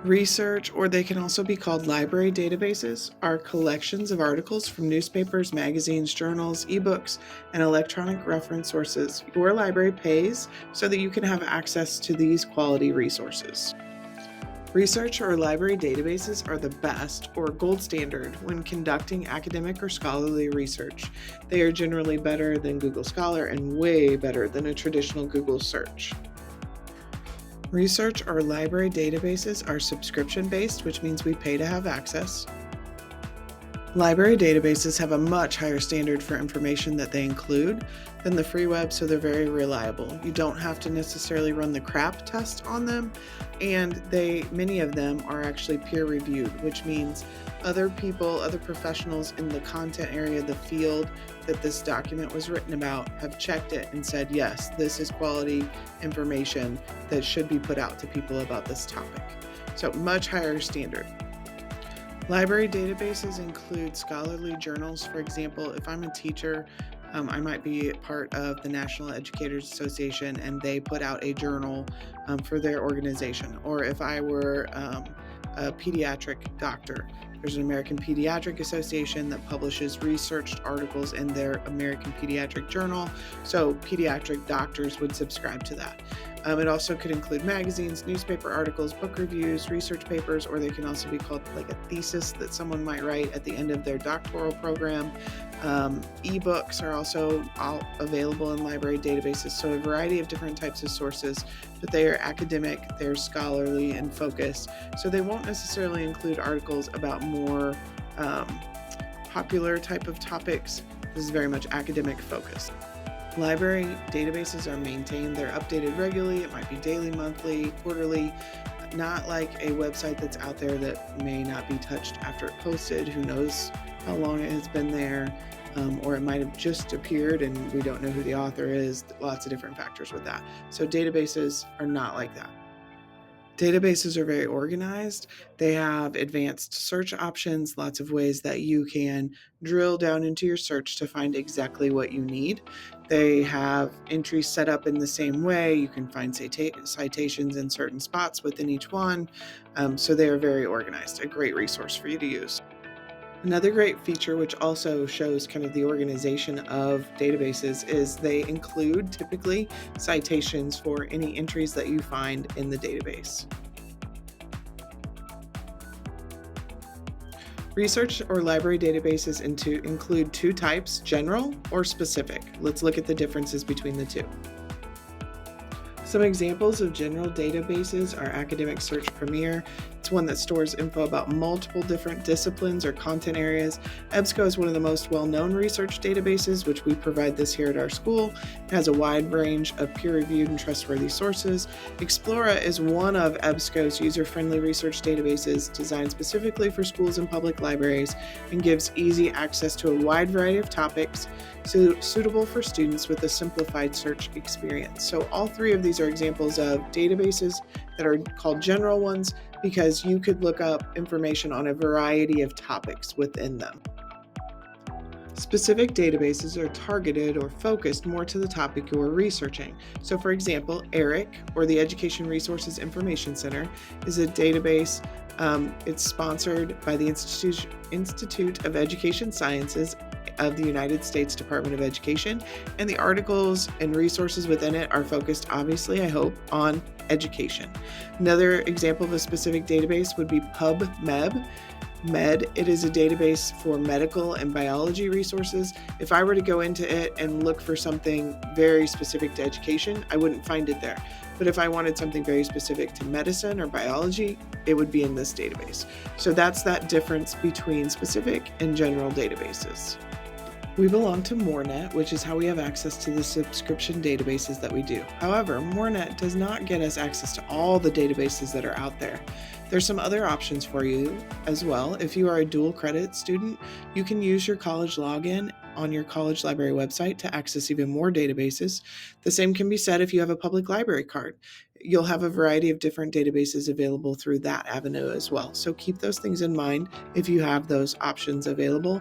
Research, or they can also be called library databases, are collections of articles from newspapers, magazines, journals, ebooks, and electronic reference sources. Your library pays so that you can have access to these quality resources. Research or library databases are the best or gold standard when conducting academic or scholarly research. They are generally better than Google Scholar and way better than a traditional Google search. Research or library databases are subscription-based, which means we pay to have access. Library databases have a much higher standard for information that they include than the free web, so they're very reliable. You don't have to necessarily run the CRAP test on them, and many of them are actually peer-reviewed, which means other people, other professionals in the content area, the field that this document was written about, have checked it and said, yes, this is quality information that should be put out to people about this topic. So much higher standard. Library databases include scholarly journals. For example, if I'm a teacher, I might be part of the National Educators Association and they put out a journal for their organization. Or if I were a pediatric doctor, there's an American Pediatric Association that publishes researched articles in their American Pediatric Journal. So pediatric doctors would subscribe to that. It also could include magazines, newspaper articles, book reviews, research papers, or they can also be called like a thesis that someone might write at the end of their doctoral program. Ebooks are also available in library databases, so a variety of different types of sources, but they are academic, they're scholarly and focused, so they won't necessarily include articles about more popular type of topics. This is very much academic focused. Library databases are maintained, they're updated regularly, it might be daily, monthly, quarterly, not like a website that's out there that may not be touched after it posted. Who knows how long it has been there, or it might have just appeared and we don't know who the author is. Lots of different factors with that. So databases are not like that. Databases are very organized. They have advanced search options, lots of ways that you can drill down into your search to find exactly what you need. They have entries set up in the same way. You can find citations in certain spots within each one. So they are very organized, a great resource for you to use. Another great feature, which also shows kind of the organization of databases, is they include typically citations for any entries that you find in the database. Research or library databases include two types, general or specific. Let's look at the differences between the two. Some examples of general databases are Academic Search Premier. It's one that stores info about multiple different disciplines or content areas. EBSCO is one of the most well-known research databases, which we provide this here at our school. It has a wide range of peer-reviewed and trustworthy sources. Explora is one of EBSCO's user-friendly research databases designed specifically for schools and public libraries and gives easy access to a wide variety of topics suitable for students with a simplified search experience. So all three of these are examples of databases that are called general ones because you could look up information on a variety of topics within them. Specific databases are targeted or focused more to the topic you are researching. So for example, ERIC, or the Education Resources Information Center, is a database. It's sponsored by the Institute of Education Sciences of the United States Department of Education, and the articles and resources within it are focused, obviously, I hope, on education. Another example of a specific database would be PubMed. It is a database for medical and biology resources. If I were to go into it and look for something very specific to education, I wouldn't find it there. But if I wanted something very specific to medicine or biology, it would be in this database. So that's that difference between specific and general databases. We belong to MoreNet, which is how we have access to the subscription databases that we do. However, MoreNet does not get us access to all the databases that are out there. There's some other options for you as well. If you are a dual credit student, you can use your college login on your college library website to access even more databases. The same can be said if you have a public library card. You'll have a variety of different databases available through that avenue as well. So keep those things in mind if you have those options available